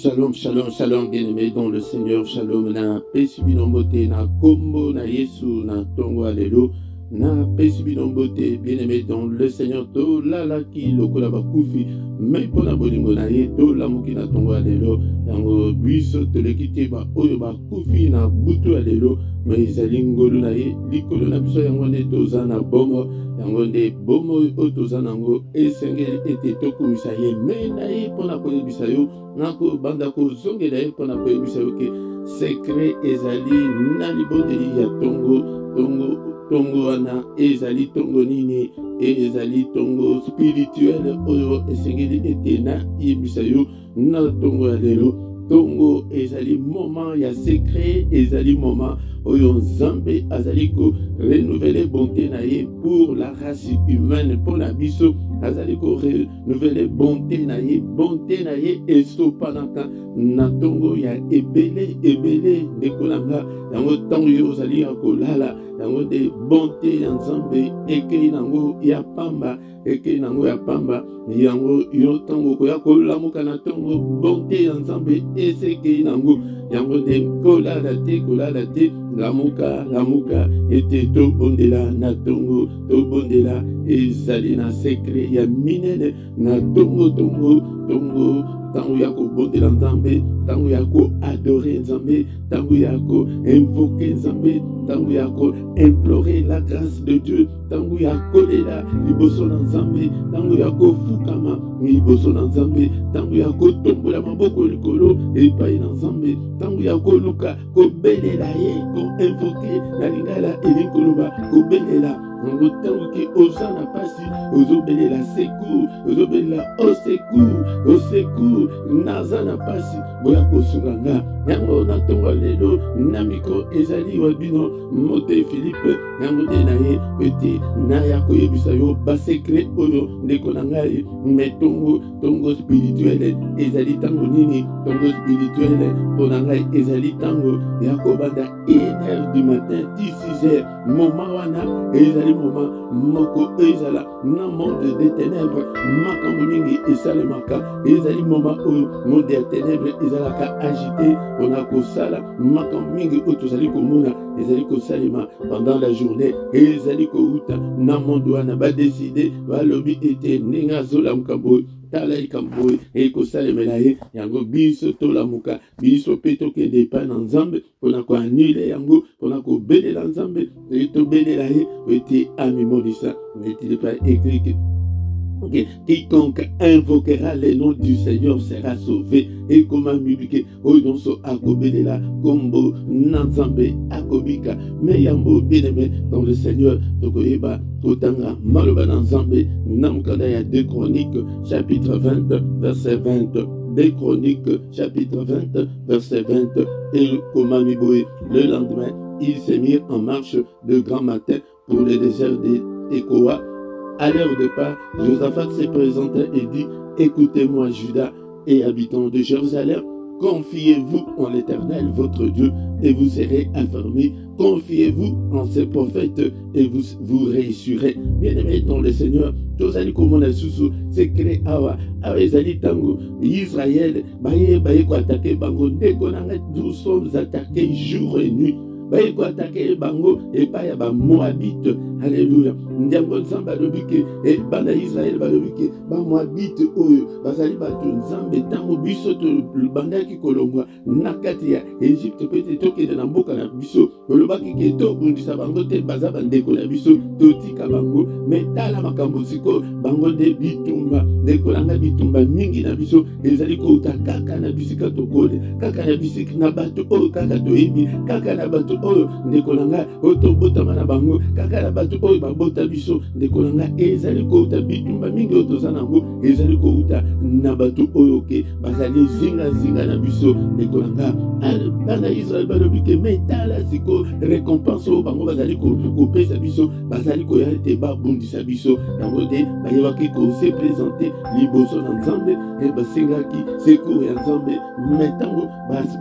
Shalom, shalom, shalom, bien-aimés dans le Seigneur, shalom, na pesibinombote, na kombo, na Yesu, na tongo, alléluia, na pesibinombote, bien-aimés dans le Seigneur, to lalaki, lokola bakufi, mais pour la bolingo na ye, to lamuki na tongo, alléluia, yango biso, to lekite ba oyo bakufi na butu, alléluia, mais izali ngolu na ye, likolo na biso yango ne toza na bomo, yango nde bomo oyo toza nango esengeli ete tokumisa ye me na ye mpona koyebisa yo nako banda kozongela ye mpona koyebisa yo ke sekre ezali na libondeli ya tongo wana ezali tongo nini ezali tongo spirituel oyo esengeli ete na yebisa yo na tongo ya lelo tongo ezali moment ya secret ezali moment oyo nzambe azali ko renouveler bonté na ye pour la race humaine pour la biso azali ko renouveler bonté na ye esopanaka na tongo ya ebele ndekolanga yango ntango yo ozali ya kolala yango nde bonté ya nzambe ekei nango ya pamba yango yo ntango koya kolamuka na tongo bonté ya nzambe esekei nango yango nde kolala te lamuka ete tobondela na tongo tobondela ezali na sekre ya minene na tongo tango ya kobondela nzambe tango ya koadore nzambe tango ya koinvoke nzambe tango ya koimplore la grâce de Dieu tango ya kolela liboso na nzambe tango ya kofukama liboso na nzambe tango ya kotombola maboko likolo epai na nzambe tango ya koluka kobelela ye koinvoke na lingala elikoloba kobelela ngo tango ke oza na pasi ozobelela secours ozobelela au secours naza na pasi boya kosunga nga yango na tongo lelo na miko ezali wa bino mote Philippe yango de na ye ete na ya koyebisa yo basekre oyo ndeko na ngai me tongo spirituel ezali tango nini tongo spirituel mpona ngai ezali tango ya kobanda 1h du matin 6h moment wana ezali moment moko ezala na monde de ténèbres makambo mingi esalemaka ezali moment oyo monde ya ténèbres ezalaka agité mpona kosala makambo mingi oyo tozali komona ezali kosalema pendant la journée ezali kouta na monde wana badeside balobi ete ndenge azolamuka boye tala likambo oyo ekosalemela ye yango biso tolamuka biso mpe tokende epai na nzambe mpona koanule yango mpona kobelela nzambe tobelela ye ete amimolisa n'est-il pas écrit que quiconque invoquera le nom du Seigneur sera sauvé. Et comment mibike oyonso akobelela kombo nanzambe akobika me yambo bien-aimé dans le Seigneur tokoyeba kotanga maloba nanzambe namkanda ya 2 Chroniques chapitre 20 verset 20. 2 Chroniques chapitre 20 verset 20. Et comment miboé le lendemain il s'est mis en marche de grand matin pour le désert de Tekoa. À l'heure de pas, Josaphat s'est présenté et dit: écoutez-moi, Juda et habitants de Jérusalem, confiez-vous en l'Éternel, votre Dieu, et vous serez affermis. Confiez-vous en ses prophètes et vous réussirez. Bien-aimés dans le Seigneur, tous allez comme on a sous secret awa ezali tango Israël baye ko attaquer bango ndeko nanga nous sommes attaqués jour et nuit. Baye ko attaquer bango et pas ya ba Moabite. Alléluia. Ndiambo nzamba lobike et bana Israël balobike ba Moabite oyo bazali bato nzambe tango biso to banda ki kolongwa nakati ya Egypte pete tokende na mboka na biso olobaki ke to bundisa bango te baza bandeko na biso totika bango metala makambo siko bango de bitumba dekolanga bitumba mingi na biso ezali kouta kaka na bisika tokole kaka na bisika na bato oyo kaka toyebi kaka na bato oyo ndekolanga otobotama na bango kaka na bato oyo babota biso ndekolanga ezali kouta bitumba mingi oyo toza nango ezali kouta na bato oyo ke bazali zinga na biso ndekolanga bana Israël balobike metala siko récompense oyo bango bazali kopesa biso bazali koya ete babundisa biso yango te bayebaki kose présente liboso na nzambe e basengaki secours ya nzambe metango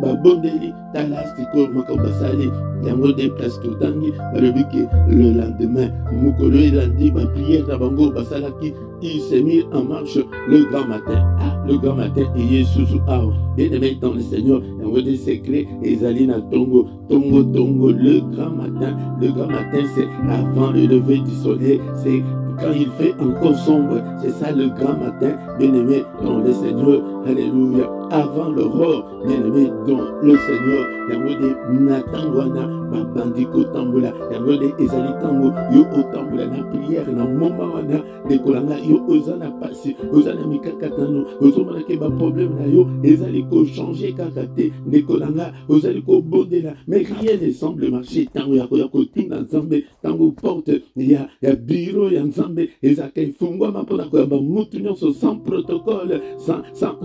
babondeli tala siko makambo basali yango de place totangi balobike le lendemain main. Mukolo elandi ba prière na bango basalaki, il s'est mis en marche le grand matin. Ah, le grand matin et Jésus ah, bien aimé dans le Seigneur, il y a des secrets et Zalina Tongo, Tongo, Tongo, le grand matin. Le grand matin, c'est avant le lever du soleil, c'est quand il fait encore sombre, c'est ça le grand matin, bien-aimé dans le Seigneur, alléluia, avant l'aurore, bien-aimé dans le Seigneur, yangode natangwana, babandiko tambola, yangode ezali tango, yo otambola na prière, na moment wana, dekolanga, yo ozana pasi, ozana mikakatano, ozomana ke ba problème na yo, ezali ko changer kakate, dekolanga, ozali ko bondela, mais rien ne semble marcher, tango yako tina nzambe, tango porte, ya bureau ya nzambe, ezaka ifungwa mapona koyamba mutu nyonso sans protocole, sans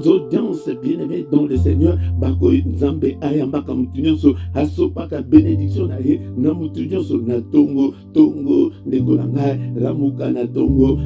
audience, bien-aimé dans le Seigneur, bako nzambe ayambaka mutu nyonso, asopaka bénédiction na ye, na mutu nyonso na tongo, tongo, ndekolanga, lamuka na tongo,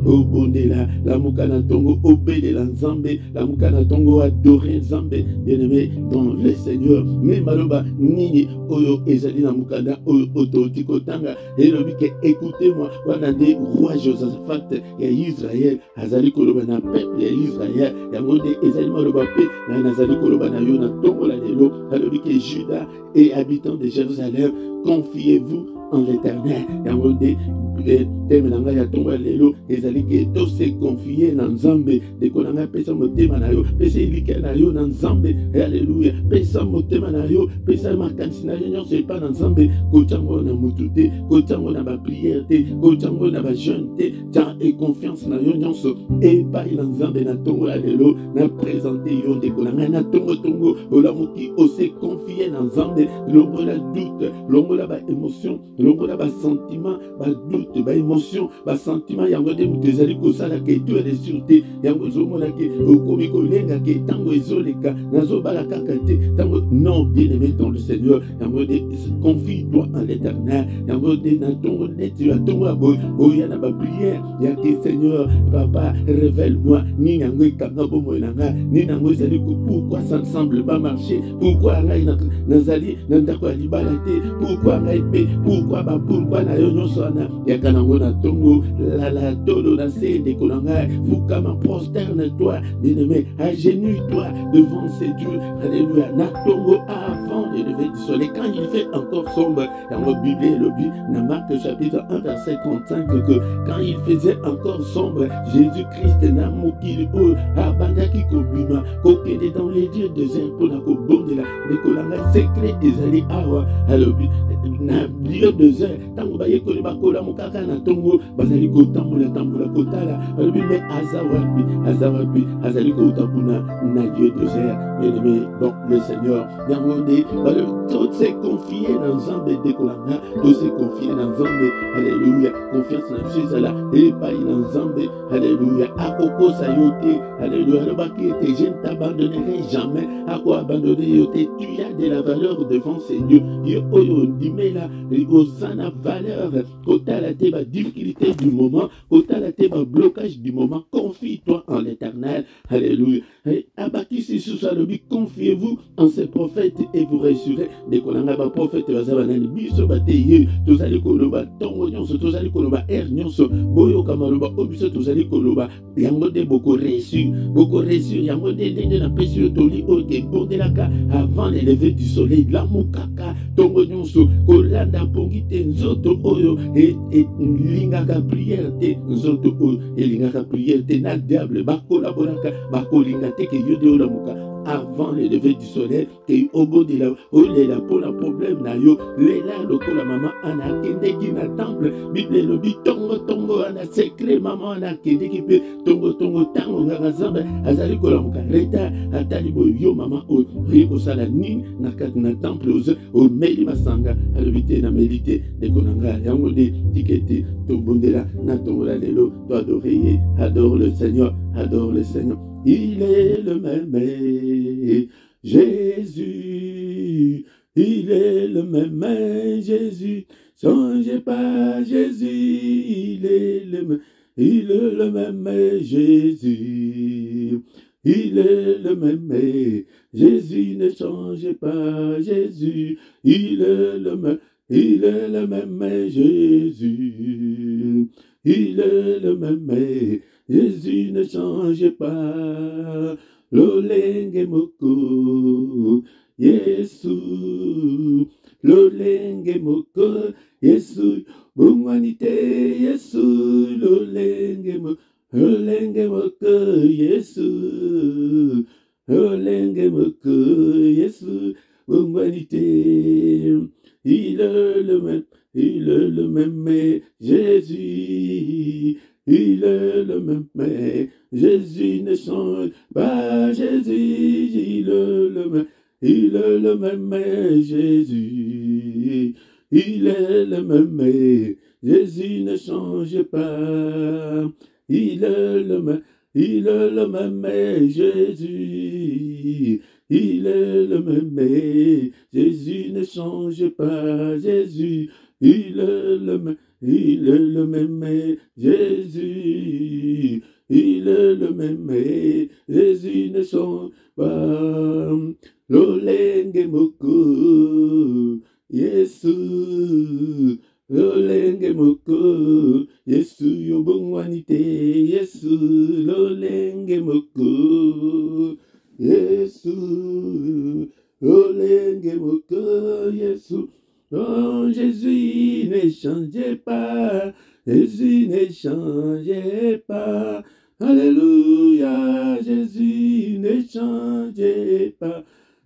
obondela, lamuka na tongo, obelela nzambe, lamuka na tongo, adorer nzambe, bien-aimé dans le Seigneur, mais maloba, nini, oyo, ezali na mukanda, oyo, ototiko tanga, elobi ke, écoutez-moi, wana de roi Josaphat ya Israël azali koloba na peuple ya Israël yango de ezali maloba pe na nazali koloba na yo na tongo la lelo alobi ke Juda et habitants de Jérusalem, confiez-vous en l'Éternel. Yango de temenanga ya tongo lelo ezali ke to se confier na nzambe de konanga pesa motema na yo pesa ilike na yo na nzambe. Alléluia, pesa motema na yo pesa makanisi na yo nyonso epa na nzambe, kotango na mutu te, kotango na ba prière te, kotango na ba jeûne te, tiens et confiance na yo nyonso epa na nzambe na tongo lelo na présenter yo de konanga na tongo olamuki ose confier na nzambe, longola doute, longola ba émotion, longola ba sentiment, ba doute, ba émotion, ba sentiment yango de mutu ezali kosala ke tu es sûreté yango zomona ke okomi kolenga ke tango ezoleka nazobala kaka te tango non, bien-aimé dans le Seigneur yango de confie-toi en l'Éternel yango de na tongo neti ya tongo aboy oya na ba prière ya ke Seigneur papa révèle-moi ni yango ekanga bomo nanga ni yango ezali ko pourquoi ça ne semble pas marcher, pourquoi ngai nazali na ndako ya libala te, pourquoi ngai pe pourquoi na yo nyonso ana ya kanango na tongo la tolo na se de kolanga fukama prosterne-toi bien-aimé, agenouille-toi devant ces dieux. Alléluia, na tongo avant le lever du soleil quand il fait encore sombre. Dans la Bible le but dans Marc chapitre 1 verset 35 que quand il faisait encore sombre, Jésus-Christ n'a mokili o abandaki kobima kokende dans les dieux déserts pour la kobondela de kolanga secret ezali awa alobi na lieu désert tango baye koleba kola mokaka na tongo bazali kotambola kotala alobi mais azawapi azali kotapuna na lieu désert. Bien-aimé dans le Seigneur yangonde tout s'est confié dans Nzambe de kolanga, tout s'est confié dans Nzambe. Alléluia, confiance na Jésus-là et pas dans Nzambe. Alléluia, akoko sayote. Alléluia, le baki était je ne t'abandonnerai jamais. Ako abandonner yote, tu as de la valeur devant ces dieux. Yo oyo ndimela osana valeur kota la teba difficulté du moment, kota la teba blocage du moment. Confie-toi en l'Éternel. Alléluia. Abattis sous sa lobby, confiez-vous en ces prophètes et vous réussirez. Des kolanga ba prophète bazabanani biso bateye tozali koloba tongo nyonso tozali koloba nyonso boyo kamaloba obiso tozali koloba yango de beaucoup reçu yango de ndenge na pesi toli oke bondelaka avant le lever du soleil la mukaka tongo nyonso kolanda pongite nzoto oyo et lingaka prière te nzoto oyo elingaka prière te na diable bakolaboraka bakolinga te ke yode ola muka avant le lever du soleil ke obo de la pour la problème na yo lela lokola maman ana kendeki na temple bible lobi tongo ana secret maman ana kendeki pe tongo tango ngaka zamba azali kolamuka reta atali boyo yo maman o riko sala nini na kat na temple o meli masanga alobite na melite de konanga yango de tikete to bondela na tongo la lelo to adorer adore le Seigneur. Il est le même Jésus, il est le même Jésus, changez pas Jésus, il est le même Jésus, il est le même Jésus, ne changez pas Jésus, il est le même il est le même Jésus. Il est le même Jésus ne change pas. Lolenge moko Yesu. Lolenge moko Yesu. Bungwanite Yesu. Lolenge moko Yesu. Lolenge moko Yesu. Bungwanite. Il est le même Jésus. Il est le même, Jésus ne change pas, Jésus, il est le même Jésus. Il est le même, Jésus ne change pas. Il est le même Jésus. Il est le même, Jésus ne change pas, Jésus. Il est le même Jésus. Il est le même Jésus ne change pas. Lolenge moko Yesu. Lolenge moko Yesu yobongwanite Yesu. Lolenge moko Yesu. Lolenge moko Yesu. Oh, Jésus ne changeait pas, Jésus ne changeait pas. Alléluia, Jésus ne changeait pas.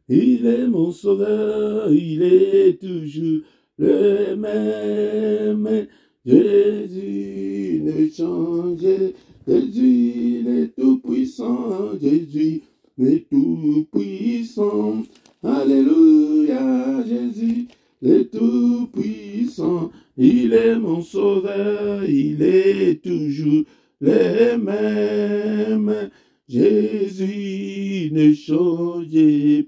Il est mon sauveur, il est toujours le même. Jésus ne changeait, Jésus est tout puissant, Jésus est tout puissant. Alléluia, Jésus. Le Tout-Puissant, il est mon sauveur, il est toujours le même. Jésus ne change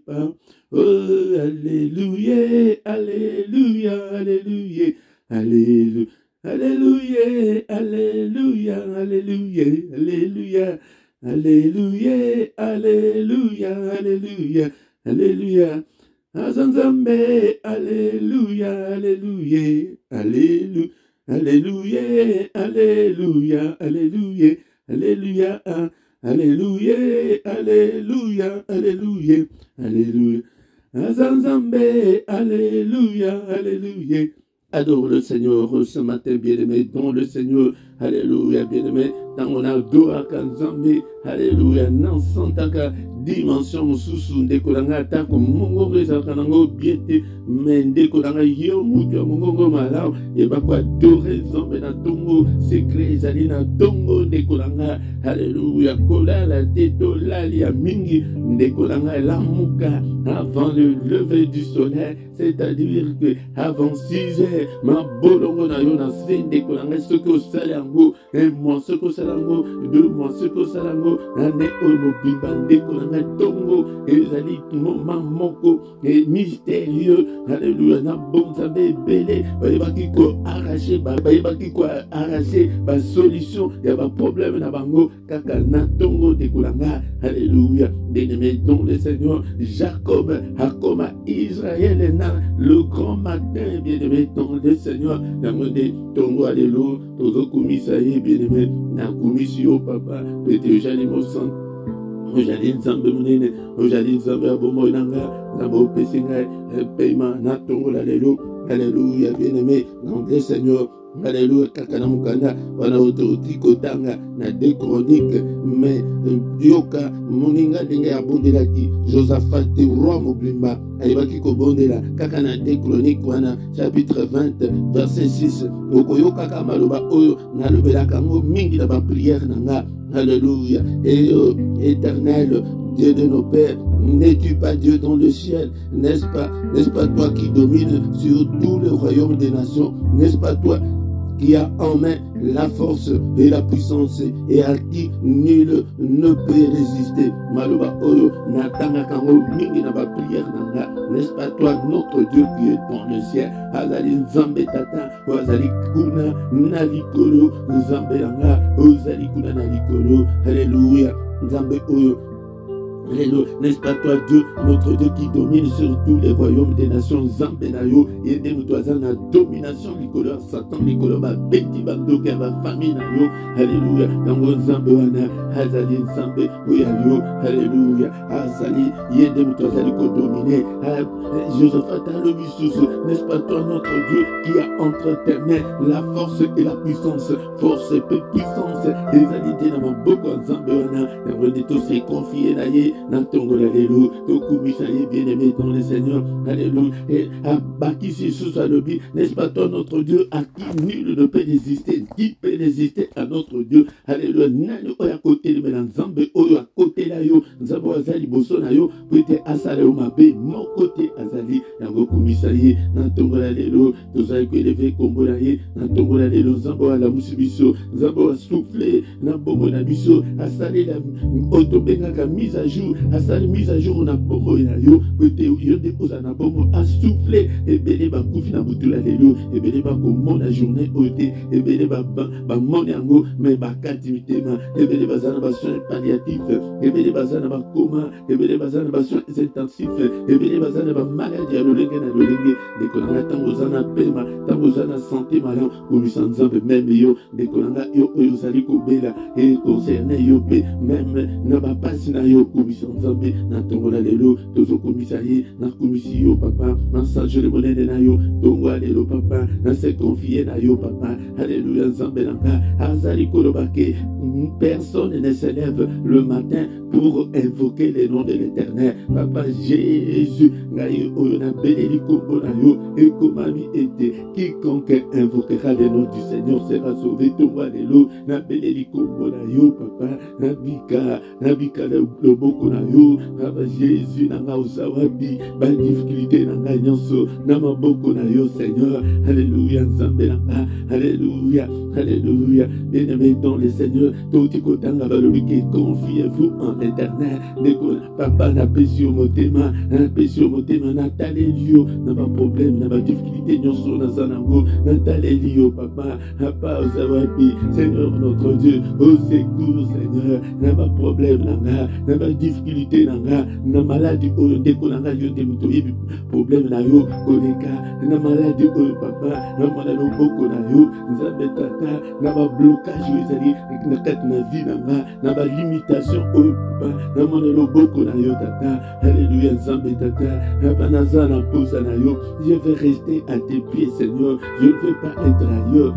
pas. Oh, alléluia, alléluia, alléluia, alléluia, alléluia, alléluia, alléluia, alléluia, alléluia, alléluia, alléluia. Azanzambe, alléluia, alléluia, alléluia, alléluia, alléluia, alléluia, alléluia, alléluia, alléluia, alléluia, alléluia. Azanzambe, alléluia, alléluia. Adore le Seigneur ce matin, bien-aimé, dans le Seigneur, alléluia, bien-aimé, dans mon adore Kanzambe, alléluia, dans Santaka, dimension sous ndekolanga tako mongongo ezakanango biete mais ndekolanga yo mutu mongongo malaw eba kwa adore Nzambe na tongo secret ezali na tongo ndekolanga alléluia kola la teto lali ya mingi ndekolanga lamuka avant le lever du soleil, c'est-à-dire que avant 6 heures ma bolongo na yo na se ndekolanga soki osali yango un mois soki osali yango 2 mois soki osali yango na ne oyo mobimba ndekolanga tongo ezali moment moko mystérieux alléluia na bonzambe ebele bayebaki koarrache bayebaki koarrache basolution ya baproblème na bango kaka na tongo ndekolanga alléluia bien-aimé dans le Seigneur. Jacob akoma Israël na le grand matin bien-aimé dans le Seigneur namode tongo alléluia tozokumisa ye bien-aimé na kumisi yo papa pete jali mosan ojali Nzambe munene ojali Nzambe abomo nanga nzambe opesi ngai paiement na tongo alléluia alléluia bien-aimé dans le Seigneur. Alléluia, kaka na mukanda wana ototi kotanga na 2 Chroniques mais yoka moninga ndenge ya bondelaki Josaphat roi mobimba ayebaki kobondela kaka na 2 Chroniques wana chapitre 20 verset 6 okoyoka kaka maloba oyo nalobelaka ngo mingi na ba prière nanga. Alléluia. Et éternel Dieu de nos pères, n'es-tu pas Dieu dans le ciel? N'est-ce pas toi qui domines sur tout le royaume des nations? N'est-ce pas toi qui a en main la force et la puissance et à qui nul ne peut résister? Maloba oyo natanga kango mingi na ba prière nanga. N'est-ce pas toi notre Dieu qui est dans le ciel? Azali Nzambe tata, azali kuna na likolo Nzambe nanga, azali kuna na likolo. Alléluia. Nzambe oyo Alléluia. N'est-ce pas toi, Dieu, notre Dieu qui domine sur tous les royaumes des nations, Zambenayo, et des moutouazans, la domination, l'icolo, Satan, l'icolo, ma petit bando, qui a ma famille, nayo. Alléluia. Dans Zambewana, Azali, Zambe, Oyayo, Alléluia. Azali, yende moutouazan, l'icolo dominé. Josephat, le Bissous, n'est-ce pas toi, notre Dieu, qui a entre tes mains la force et la puissance, force et puissance, et égalité dans mon beaucoup, Zambewana, et tous ces confiés, naye. Alléluia, bien-aimé dans le Seigneur, alléluia, et à Bakisi sous Alobi, n'est-ce pas toi notre Dieu à qui nul ne peut résister, qui peut résister à notre Dieu, alléluia, nani oya côté de Mélanzambe, oya côté là yo, Nzabo Azali Bosonayo, peut-être Asale Omabe, mon côté Azali, Yango Komisaye, Nantongo Alléluia, tous avec élevé Kombolaye, Nantongo Alléluia, Nzabo à la Moussibiso, Nzabo a soufflé, Nambomo Nabiso, Asale la Otobenga mise à jour. À sa mise à jour, on a bomo yo, côté yonde osana bomo a soufflé, et belé ba koufi na butula lelo, et belé ba komon la journée ôté, et belé ba mon yango, mais ba cativité ma, et belé ba zana ba soins palliatifs, et belé ba zana ba coma, et belé ba zana ba soins intensifs, et belé ba zana ba maladie à l'olenge na l'olenge, de konanga tango zana pema, tango zana santé malin, ou misanzambe même yo, de konanga yo zali ko bela, et concerné yo pe, même na ba pasi na yo ko misanzambe, na tongo la lelo, tozo komisaye, na komisi yo papa, na sage le bonnet na yo, tongo alelo papa, na se confier na yo papa, alléluia nzambe nanga, azali kolobake, personne ne se lève le matin pour invoquer les noms de l'Éternel, papa Jésus, ngayo oyona beleli kombo na yo, et komami ete, quiconque invoquera les noms du Seigneur sera sauvé, tongo alelo, na beleli kombo na yo papa, na bika le boko na yo, Papa Jésus nanga usawabi, ba difficulté nanga nyonso, na maboko na yo Seigneur, alléluia nzambe nanga, alléluia, alléluia, bien-aimé dans le Seigneur, toti kotanga balobi confiez-vous en l'Éternel, papa na pesio motema, na talelio, na ba problème, na ba difficulté nyonso na zanango, na talelio papa, papa usawabi, Seigneur notre Dieu, au secours Seigneur, na ba problème nanga, na ba difficulté nanga, na maladie oyo ndeko nanga yo nde muto yebi problème na yo koleka, na maladie oyo papa, na mwana loboko na yo, nzambe tata, na ba blocage oyo ezali na kati na vie nanga, na ba limitation oyo papa, na mwana loboko na yo tata, alléluia nzambe tata, na naza na posa na yo, je vais rester à tes pieds Seigneur, je ne veux pas être ailleurs,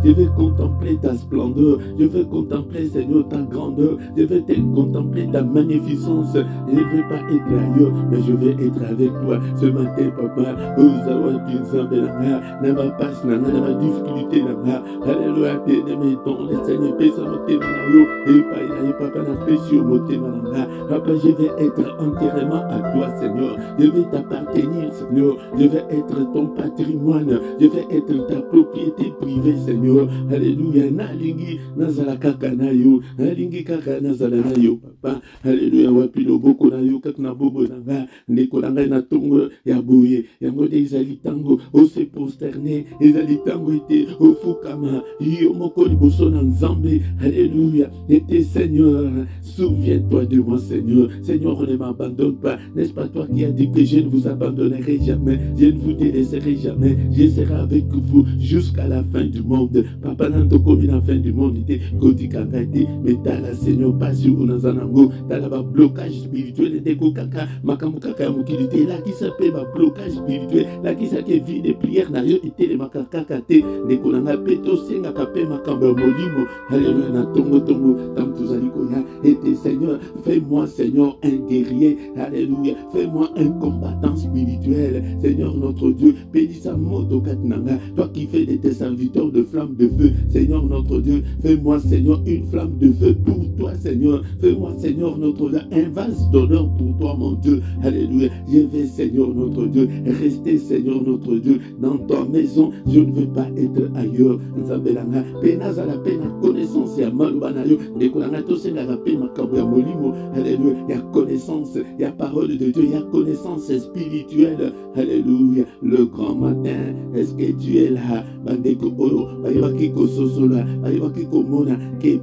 je vais contempler ta splendeur, je vais contempler Seigneur ta grandeur, je vais te contempler ta magnificence, je ne vais pas être ailleurs, mais je vais être avec toi ce matin papa, ozawa pinzambe nanga, na ma passe nanga, na ma difficulté nanga, alléluia bien-aimé dans le Seigneur, pesa motema na yo, et païna papa na pesio motema nanga, papa je vais être entièrement à toi Seigneur, je vais t'appartenir Seigneur, je vais être ton patrimoine, je vais être ta propriété privée Seigneur, alléluia, nalingi nazala kaka na yo, nalingi kaka nazala na yo papa, alléluia, wapi loboko na yo kaka na bobo nanga, ndeko nanga na tongo ya boye, yango de ezali tango, o se prosterner, ezali tango ete, o fukama, yo moko liboso na nzambe, alléluia, ete Seigneur, souviens-toi de moi Seigneur, Seigneur ne m'abandonne pas, n'est-ce pas toi qui as dit que je ne vous abandonnerai jamais, je ne vous délaisserai jamais, je serai avec vous jusqu'à la fin du monde, papa nanto komi la fin du monde, ete, koti kanga ete, mais t'as la Seigneur, pas sur unazanango, t'as la blocage spirituel, ete kokaka, makambo kaka mukilité, là qui s'appelle ma blocage spirituel, là qui s'appelle vie de prière, na yo ete le makakaka te, ndeko nanga peto senga kape makambo molimo, alléluia na tongo tongo, tam tuzali koya, ete Seigneur, fais-moi Seigneur un guerrier, alléluia, fais-moi un combattant spirituel, Seigneur notre Dieu, bénis sa moto katnanga, toi qui fais de tes serviteurs de flammes de feu, Seigneur notre Dieu, fais-moi Seigneur une flamme de feu pour toi Seigneur, fais-moi Seigneur notre Dieu, un vase d'honneur pour toi mon Dieu, alléluia, je vais Seigneur notre Dieu, rester Seigneur notre Dieu, dans ta maison, je ne veux pas être ailleurs, Nzambelanga, penaza la peine connaissance ya malubanayo, ndekolanga tosenga la peine makambo ya molimo, alléluia, il y a connaissance, il y a parole de Dieu, il y a connaissance spirituelle, alléluia, le grand matin, est-ce que tu es là, bandeko oyo, bayebaki ko sosola, bayebaki ko mona, que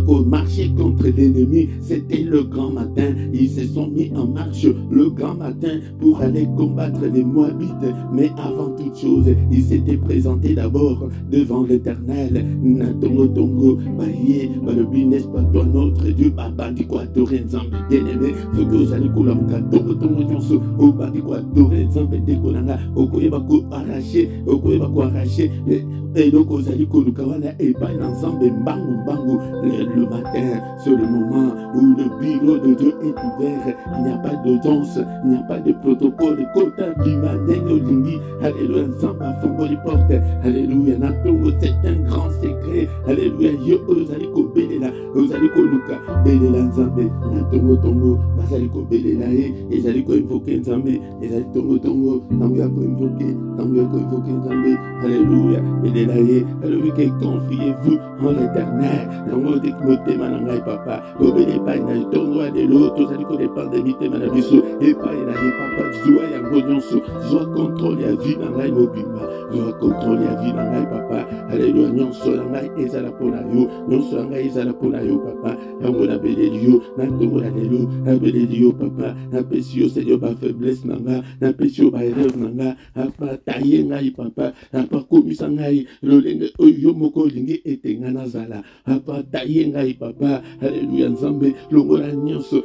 pour marcher contre l'ennemi, c'était le grand matin, ils se sont mis en marche le grand matin pour aller combattre les Moabites. Mais avant toute chose, ils s'étaient présentés d'abord devant l'Éternel. Natongo tongo, baye, balobi, n'est-ce pas toi notre Dieu, bandi quoi, adoré Nzambe, bien-aimé, ce que vous allez couler en tongo tongo nyonso, au bandi quoi, adoré Nzambe, dékolanga, okoyeba ko arracher, et donc vous allez couler kawana, et pas Nzambe, mbangu, le matin, c'est le moment où le bureau de Dieu est ouvert. Il n'y a pas d'audience, il n'y a pas de protocole. Kota bimanengo lingi, alléluia, Nzamba fongo les portes, alléluia, natongo, c'est un grand secret, alléluia, yo ozaliko belela, ozaliko luka, belela Nzambe, natongo tongo, bazaliko belela et zaliko invoquer Nzambe, et zaliko tongo, tangoyako invoquer Nzambe, alléluia, belela alléluia, confiez-vous en l'Éternel, nango dekmote manangai papa, obele pa na tongo de l'autre, zaliko dépend de mité manabiso, et pas na papa, joie yango nyonso, joie contrôle ya vie nangai mobimba, joie contrôle ya vie nangai papa, alléluia, nyonso nangai ezala pona yo, nyonso nangai ezala pona yo papa, yango na beleli yo, na tongo na lelo, na beleli yo papa, na pesi yo Seigneur ba faiblesse nanga, na pesi yo ba erreur nanga, apa taye ngai papa, apa komisa ngai lolenge oyo moko lingi etenga nazala, apa taye ngai papa, alléluia Nzambe, longola nyonso,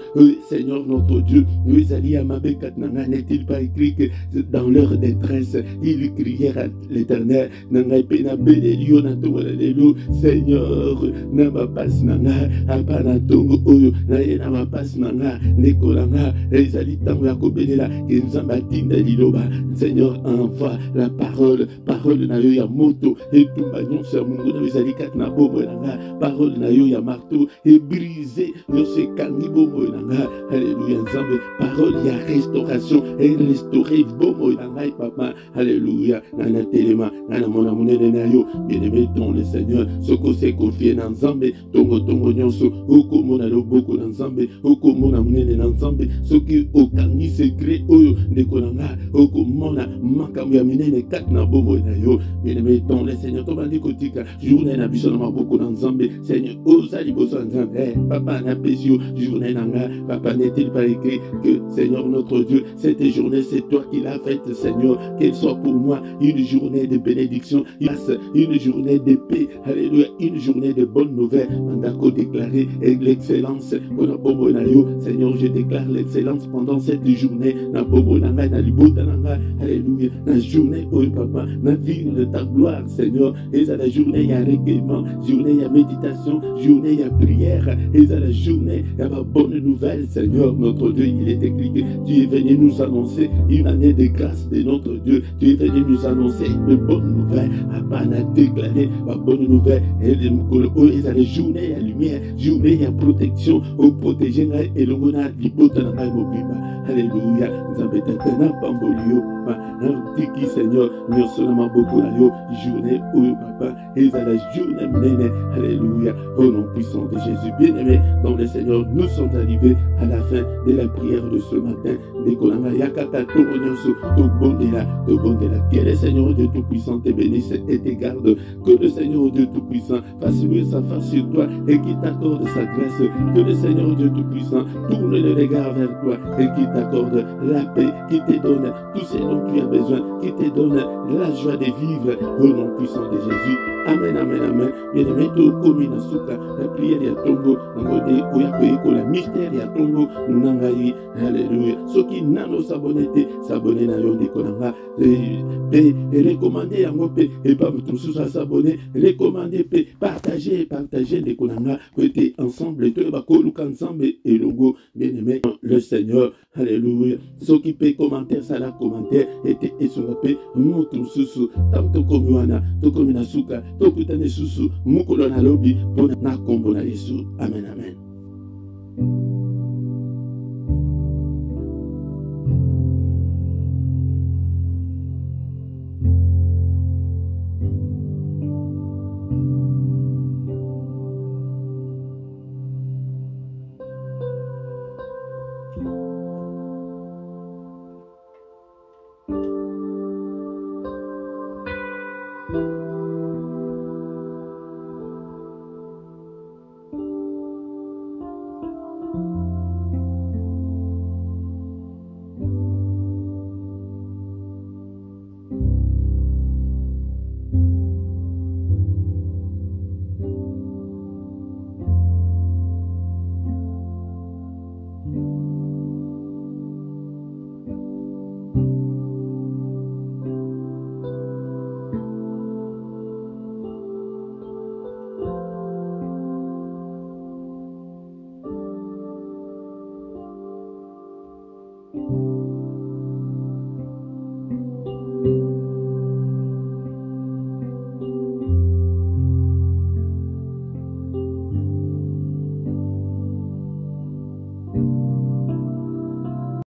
Seigneur notre Dieu, nous allions à Mabekat nanga, n'est-il pas écrit que dans leur détresse, ils crièrent à l'Éternel, nangai pena belelio na tongo na lelo, Seigneur, na mapas nanga, apa na tongo oyo, na ye na mapas nanga, nekolanga, ezali tango ya kobelela, ke Nzamba tinda liloba, Seigneur, envoie la parole na yo ya moto, et tout bagnon sur mungu na ezali kat na bomo nanga, parole na yo ya marteau, et brisé, yo se kangi bomo nanga, alléluia Nzambe, parole ya restauration, et restaurer bomo nanga, papa, alléluia, nana telema, nana mona munene na yo, bien-aimé ton le Seigneur, ce qu'on s'est confié dans Nzambe, tongo nyonso, oko mona loboko na Nzambe, oko mona munene na Nzambe, ce qui okangi secret oyo nekolanga, oko mona makambo ya minene kat na bomo na yo, bien-aimé ton le Seigneur, to bandi kotika, journée na biso na maboko na Nzambe, Seigneur, ozali boso Nzambe, papa na pesio, journée nanga, papa n'est-il pas écrit que Seigneur notre Dieu, cette journée c'est toi qui l'as faite, Seigneur, qu'elle soit pour moi une journée de bénédiction, une journée de paix, alléluia, une journée de bonnes nouvelles, mandako déclaré l'excellence, Seigneur, je déclare l'excellence pendant cette journée, na bobo nanga, na libota nanga, alléluia, na journée, oh papa, na vie de ta gloire, Seigneur, et à la journée, il y a recueillement, journée, il y a méditation, journée, il y a prière, et à la journée, il y a ma bonne nouvelle, Seigneur, notre Dieu, il est écrit que tu es venu nous annoncer une année de grâce de notre Dieu, tu es venu nous annoncer de bonnes nouvelles, à déclarer ma bonne nouvelle, et à la journée, il y a lumière, journée, il y a protection, au protéger, et le mona, l'ibota, na mobima, alléluia, nous avons tena pambolio, tiki Seigneur, nous sommes beaucoup là, journée, oh papa, et à la journée, menée, alléluia, au nom puissant de Jésus, bien-aimé, dans le Seigneur, nous sommes arrivés à la fin de la prière de ce matin, Nicolanga, Yakata, Toronyoso, Tobondela, que le Seigneur Dieu Tout-Puissant te bénisse et te garde, que le Seigneur Dieu Tout-Puissant fasse louer sa face sur toi et qui t'accorde sa grâce, que le Seigneur Dieu Tout-Puissant tourne le regard vers toi et qui t'accorde la paix, qui te donne tout ce dont tu as besoin, qui te donne la joie de vivre au nom puissant de Jésus. Amen, amen, amen. Bien-aimé, Komina Suka, la prière ya Tongo, Nangode, Oyakoyeko, la mystère ya Tongo, Nangayi, alléluia. Ceux qui n'ont s'abonner na Yonde Konanga, et recommander Yango Pe, et pas tout ça s'abonner, recommander Pe, partager les Konanga, que t'es ensemble, tu vas coloquer ensemble, et Longo, bien-aimé, le Seigneur, alléluia. Ceux qui paient commentaire, ça la commentaire, et sur la paix, Moutou Susu, Tanto Komuana, Tokomina Suka, Tokutane Susu, Mukolo na lobi, Pona na kombo na Yesu. Amen, amen.